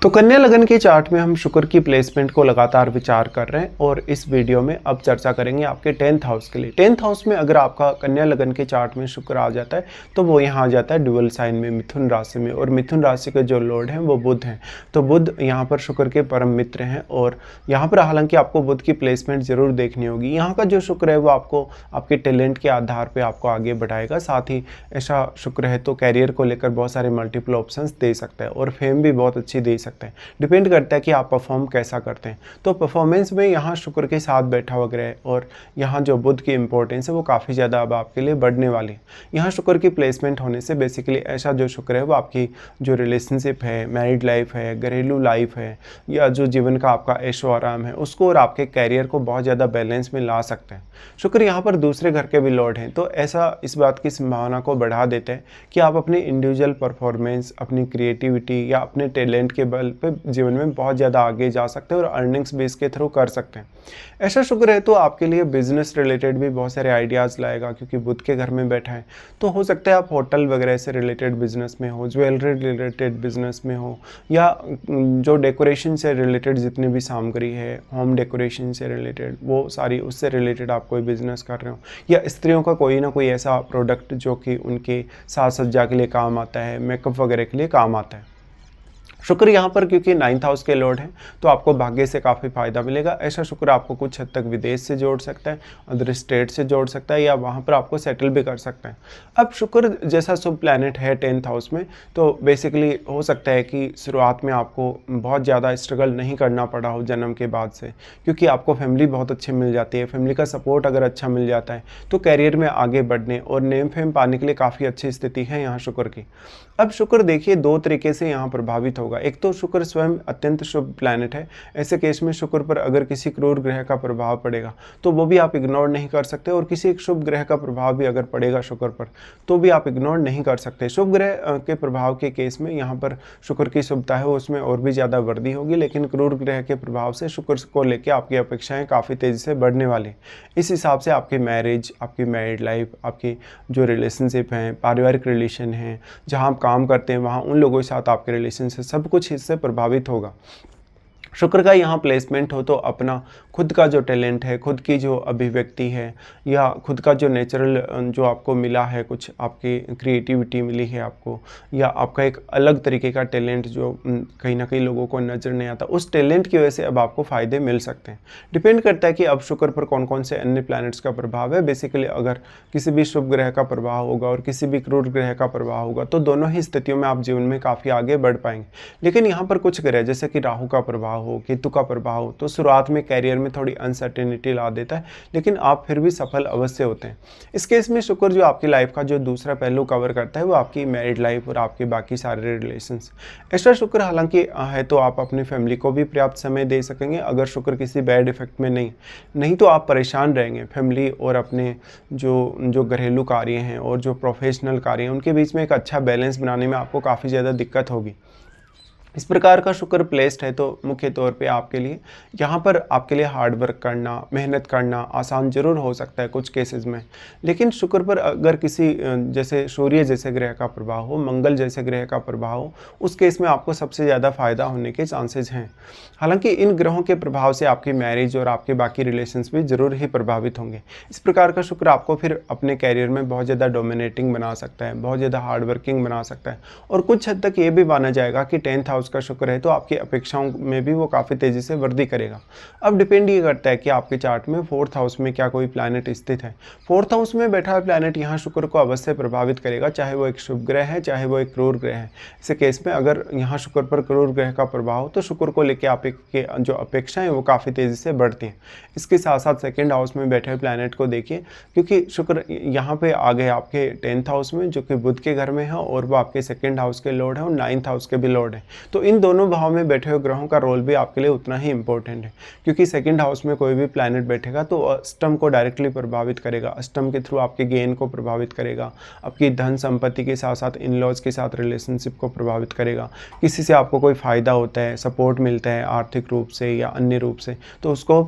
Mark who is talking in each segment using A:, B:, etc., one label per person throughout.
A: तो कन्या लगन के चार्ट में हम शुक्र की प्लेसमेंट को लगातार विचार कर रहे हैं और इस वीडियो में अब चर्चा करेंगे आपके 10th हाउस के लिए। 10th हाउस में अगर आपका कन्या लगन के चार्ट में शुक्र आ जाता है तो वो यहाँ आ जाता है ड्यूअल साइन में, मिथुन राशि में, और मिथुन राशि के जो लॉर्ड हैं वो बुध हैं। तो बुध यहाँ पर शुक्र के परम मित्र हैं और यहाँ पर हालांकि आपको बुध की प्लेसमेंट जरूर देखनी होगी। यहाँ का जो शुक्र है वो आपको आपके टैलेंट के आधार पर आपको आगे बढ़ाएगा। साथ ही ऐसा शुक्र है तो कैरियर को लेकर बहुत सारे मल्टीपल ऑप्शंस दे सकता है और फेम भी बहुत अच्छी दे सकता है। डिपेंड करता है कि आप परफॉर्म कैसा करते हैं। तो परफॉर्मेंस में यहाँ शुक्र के साथ बैठा हुआ ग्रह और यहाँ जो बुध की इंपॉर्टेंस है वो काफ़ी ज़्यादा अब आपके लिए बढ़ने वाली है। यहाँ शुक्र की प्लेसमेंट होने से बेसिकली ऐसा जो शुक्र है वो आपकी जो रिलेशनशिप है, मैरिड लाइफ है, घरेलू लाइफ है, या जो जीवन का आपका ऐशो आराम है उसको और आपके कैरियर को बहुत ज़्यादा बैलेंस में ला सकते हैं। शुक्र यहाँ पर दूसरे घर के भी लॉर्ड हैं तो ऐसा इस बात की संभावना को बढ़ा देते हैं कि आप अपनी इंडिविजुअल परफॉर्मेंस, अपनी क्रिएटिविटी या अपने टैलेंट के बल पे जीवन में बहुत ज़्यादा आगे जा सकते हैं और अर्निंग्स भी इसके थ्रू कर सकते हैं। ऐसा शुक्र है तो आपके लिए बिजनेस रिलेटेड भी बहुत सारे आइडियाज़ लाएगा क्योंकि बुध के घर में बैठा है। तो हो सकता है आप होटल वगैरह से रिलेटेड बिजनेस में हो, ज्वेलरी रिलेटेड बिजनेस में हो, या जो डेकोरेशन से रिलेटेड जितनी भी सामग्री है, होम डेकोरेशन से रिलेटेड वो सारी, उससे रिलेटेड आप कोई बिजनेस कर रहे हो, या स्त्रियों का कोई ना कोई ऐसा प्रोडक्ट जो कि उनके साज सज्जा के लिए काम आता है, मेकअप वगैरह के लिए काम आता है। शुक्र यहाँ पर क्योंकि 9th हाउस के लॉर्ड हैं तो आपको भाग्य से काफ़ी फायदा मिलेगा। ऐसा शुक्र आपको कुछ हद तक विदेश से जोड़ सकता है, अदर स्टेट से जोड़ सकता है, या वहाँ पर आपको सेटल भी कर सकता है। अब शुक्र जैसा शुभ प्लैनेट है 10th हाउस में तो बेसिकली हो सकता है कि शुरुआत में आपको बहुत ज़्यादा स्ट्रगल नहीं करना पड़ा हो जन्म के बाद से, क्योंकि आपको फैमिली बहुत अच्छी मिल जाती है। फैमिली का सपोर्ट अगर अच्छा मिल जाता है तो कैरियर में आगे बढ़ने और नेम फेम पाने के लिए काफ़ी अच्छी स्थिति है यहाँ शुक्र की। अब शुक्र देखिए दो तरीके से यहाँ प्रभावित होगा। एक तो शुक्र स्वयं अत्यंत शुभ प्लैनेट है। ऐसे केस में शुक्र पर अगर किसी क्रूर ग्रह का प्रभाव पड़ेगा तो वो भी आप इग्नोर नहीं कर सकते, और किसी एक शुभ ग्रह का प्रभाव भी अगर पड़ेगा शुक्र पर तो भी आप इग्नोर नहीं कर सकते। शुभ ग्रह के प्रभाव के केस में यहाँ पर शुक्र की शुभता है उसमें और भी ज़्यादा वृद्धि होगी, लेकिन क्रूर ग्रह के प्रभाव से शुक्र को लेकर आपकी अपेक्षाएँ काफ़ी तेज़ी से बढ़ने वाली। इस हिसाब से आपकी मैरिज, आपकी मैरिड लाइफ, आपकी जो रिलेशनशिप हैं, पारिवारिक रिलेशन हैं, जहाँ आप काम करते हैं वहाँ उन लोगों के साथ आपके रिलेशन से सब कुछ इससे प्रभावित होगा। शुक्र का यहाँ प्लेसमेंट हो तो अपना खुद का जो टैलेंट है, खुद की जो अभिव्यक्ति है, या खुद का जो नेचुरल जो आपको मिला है, कुछ आपकी क्रिएटिविटी मिली है आपको, या आपका एक अलग तरीके का टैलेंट जो कहीं ना कहीं लोगों को नज़र नहीं आता, उस टैलेंट की वजह से अब आपको फ़ायदे मिल सकते हैं। डिपेंड करता है कि अब शुक्र पर कौन कौन से अन्य प्लैनेट्स का प्रभाव है। बेसिकली अगर किसी भी शुभ ग्रह का प्रभाव होगा और किसी भी क्रूर ग्रह का प्रभाव होगा तो दोनों ही स्थितियों में आप जीवन में काफ़ी आगे बढ़ पाएंगे। लेकिन यहाँ पर कुछ ग्रह जैसे कि राहु का प्रभाव हो, केतु का प्रभाव हो तो शुरुआत में कैरियर में थोड़ी अनसर्टेनिटी ला देता है, लेकिन आप फिर भी सफल अवश्य होते हैं। इस केस में शुक्र जो आपकी लाइफ का जो दूसरा पहलू कवर करता है वो आपकी मैरिड लाइफ और आपके बाकी सारे रिलेशंस। एक्स्ट्रा शुक्र हालांकि है तो आप अपनी फैमिली को भी पर्याप्त समय दे सकेंगे अगर शुक्र किसी बैड इफेक्ट में नहीं तो आप परेशान रहेंगे। फैमिली और अपने जो घरेलू कार्य हैं और जो प्रोफेशनल कार्य हैं उनके बीच में एक अच्छा बैलेंस बनाने में आपको काफ़ी ज़्यादा दिक्कत होगी। इस प्रकार का शुक्र प्लेस्ड है तो मुख्य तौर पे आपके लिए यहाँ पर आपके लिए हार्ड वर्क करना, मेहनत करना आसान जरूर हो सकता है कुछ केसेस में, लेकिन शुक्र पर अगर किसी जैसे सूर्य जैसे ग्रह का प्रभाव हो, मंगल जैसे ग्रह का प्रभाव हो, उस केस में आपको सबसे ज़्यादा फायदा होने के चांसेस हैं। हालांकि इन ग्रहों के प्रभाव से आपकी मैरिज और आपके बाकी रिलेशंस भी जरूर ही प्रभावित होंगे। इस प्रकार का शुक्र आपको फिर अपने कैरियर में बहुत ज़्यादा डोमिनेटिंग बना सकता है, बहुत ज़्यादा हार्ड वर्किंग बना सकता है, और कुछ हद तक ये भी माना जाएगा कि 10th हाउस का शुक्र है तो आपकी अपेक्षाओं में भी वो काफ़ी तेज़ी से वृद्धि करेगा। अब डिपेंड ये करता है कि आपके चार्ट में 4th हाउस में क्या कोई प्लैनेट स्थित है। 4th हाउस में बैठा हुआ प्लैनेट यहाँ शुक्र को अवश्य प्रभावित करेगा, चाहे वो एक शुभ ग्रह है चाहे वो एक क्रूर ग्रह है। ऐसे केस में अगर यहाँ शुक्र पर क्रूर ग्रह का प्रभाव हो तो शुक्र को लेकर आपके जो अपेक्षाएं वो काफ़ी तेज़ी से बढ़ती हैं। इसके साथ साथ 2nd हाउस में बैठे हुए प्लैनेट को देखिए, क्योंकि शुक्र यहाँ पे आ गए आपके 10th हाउस में जो कि बुध के घर में है और वो आपके 2nd हाउस के लॉर्ड है और 9th हाउस के भी लॉर्ड है। तो इन दोनों भाव में बैठे हुए ग्रहों का रोल भी आपके लिए उतना ही इंपॉर्टेंट है, क्योंकि 2nd हाउस में कोई भी प्लैनेट बैठेगा तो अष्टम को डायरेक्टली प्रभावित करेगा। अष्टम के थ्रू आपके गेन को प्रभावित करेगा, आपकी धन संपत्ति के साथ साथ इन लॉज के साथ रिलेशनशिप को प्रभावित करेगा। किसी से आपको कोई फ़ायदा होता है, सपोर्ट मिलता है आर्थिक रूप से या अन्य रूप से, तो उसको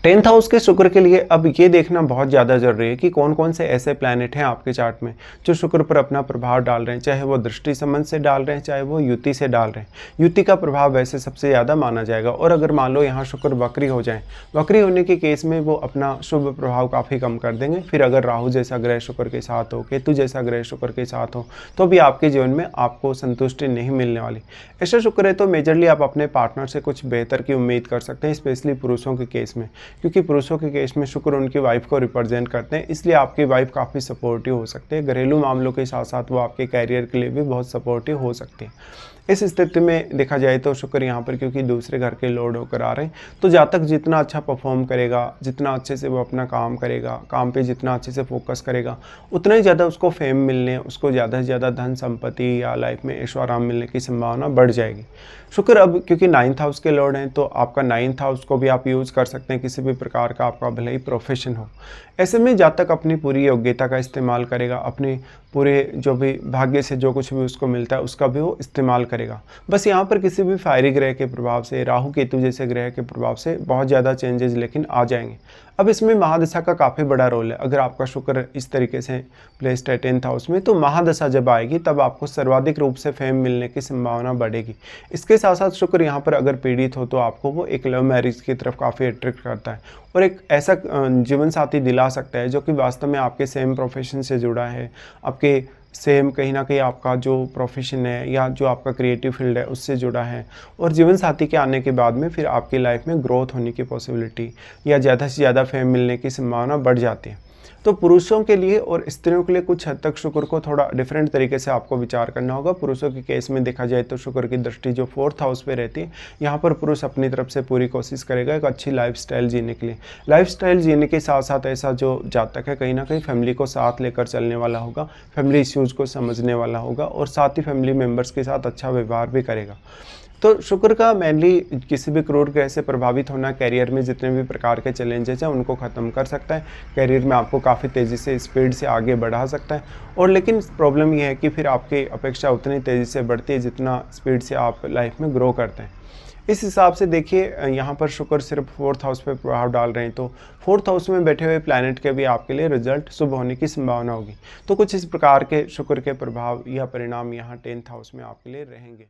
A: 10th हाउस के शुक्र के लिए अब ये देखना बहुत ज़्यादा ज़रूरी है कि कौन कौन से ऐसे प्लैनेट हैं आपके चार्ट में जो शुक्र पर अपना प्रभाव डाल रहे हैं, चाहे वो दृष्टि संबंध से डाल रहे हैं, चाहे वो युति से डाल रहे हैं। युति का प्रभाव वैसे सबसे ज़्यादा माना जाएगा। और अगर मान लो यहाँ शुक्र वक्री हो जाए, वक्री होने के केस में वो अपना शुभ प्रभाव काफ़ी कम कर देंगे। फिर अगर राहु जैसा ग्रह शुक्र के साथ हो, केतु जैसा ग्रह शुक्र के साथ हो, तो भी आपके जीवन में आपको संतुष्टि नहीं मिलने वाली। ऐसा शुक्र है तो मेजरली आप अपने पार्टनर से कुछ बेहतर की उम्मीद कर सकते हैं, स्पेशली पुरुषों के केस में, क्योंकि पुरुषों के केस में शुक्र उनकी वाइफ को रिप्रेजेंट करते हैं, इसलिए आपकी वाइफ काफ़ी सपोर्टिव हो सकती है। घरेलू मामलों के साथ साथ वो आपके कैरियर के लिए भी बहुत सपोर्टिव हो सकती है। इस स्थिति में देखा जाए तो शुक्र यहाँ पर क्योंकि दूसरे घर के लॉर्ड होकर आ रहे हैं, तो जातक जितना अच्छा परफॉर्म करेगा, जितना अच्छे से वो अपना काम करेगा, काम पे जितना अच्छे से फोकस करेगा, उतना ही ज़्यादा उसको फेम मिलने, उसको ज़्यादा से ज़्यादा धन संपत्ति या लाइफ में ऐशो आराम मिलने की संभावना बढ़ जाएगी। शुक्र अब क्योंकि 9th हाउस के लॉर्ड हैं, तो आपका 9th हाउस को भी आप यूज़ कर सकते हैं किसी भी प्रकार का आपका भले ही प्रोफेशन हो। ऐसे में जातक अपनी पूरी योग्यता का इस्तेमाल करेगा, अपने पूरे जो भी भाग्य से जो कुछ भी उसको मिलता है उसका भी वो इस्तेमाल करेगा। बस यहाँ पर किसी भी फायरी ग्रह के प्रभाव से, राहु केतु जैसे ग्रह के प्रभाव से बहुत ज़्यादा चेंजेस लेकिन आ जाएंगे। अब इसमें महादशा का काफ़ी बड़ा रोल है। अगर आपका शुक्र इस तरीके से प्लेस्ड है 10th हाउस में, तो महादशा जब आएगी तब आपको सर्वाधिक रूप से फेम मिलने की संभावना बढ़ेगी। इसके साथ साथ शुक्र यहाँ पर अगर पीड़ित हो तो आपको वो एक लव मैरिज की तरफ काफ़ी अट्रैक्ट करता है और एक ऐसा जीवन साथी दिला सकता है जो कि वास्तव में आपके सेम प्रोफेशन से जुड़ा है, आपके सेम कहीं ना कहीं आपका जो प्रोफेशन है या जो आपका क्रिएटिव फील्ड है उससे जुड़ा है। और जीवन साथी के आने के बाद में फिर आपकी लाइफ में ग्रोथ होने की पॉसिबिलिटी या ज़्यादा से ज़्यादा फेम मिलने की संभावना बढ़ जाती है। तो पुरुषों के लिए और स्त्रियों के लिए कुछ हद तक शुक्र को थोड़ा डिफरेंट तरीके से आपको विचार करना होगा। पुरुषों के केस में देखा जाए तो शुक्र की दृष्टि जो 4th हाउस पे रहती है, यहाँ पर पुरुष अपनी तरफ से पूरी कोशिश करेगा एक अच्छी लाइफस्टाइल जीने के लिए। लाइफस्टाइल जीने के साथ साथ ऐसा जो जातक है कहीं ना कहीं फैमिली को साथ लेकर चलने वाला होगा, फैमिली इश्यूज़ को समझने वाला होगा और साथ ही फैमिली मेम्बर्स के साथ अच्छा व्यवहार भी करेगा। तो शुक्र का मेनली किसी भी क्रूर ग्रह से प्रभावित होना कैरियर में जितने भी प्रकार के चैलेंजेस हैं उनको ख़त्म कर सकता है। कैरियर में आपको काफ़ी तेज़ी से स्पीड से आगे बढ़ा सकता है। और लेकिन प्रॉब्लम यह है कि फिर आपकी अपेक्षा उतनी तेज़ी से बढ़ती है जितना स्पीड से आप लाइफ में ग्रो करते हैं। इस हिसाब से देखिए यहाँ पर शुक्र सिर्फ 4th हाउस पे प्रभाव डाल रहे हैं, तो 4th हाउस में बैठे हुए प्लैनेट के भी आपके लिए रिजल्ट शुभ होने की संभावना होगी। तो कुछ इस प्रकार के शुक्र के प्रभाव या परिणाम यहाँ 10th हाउस में आपके लिए रहेंगे।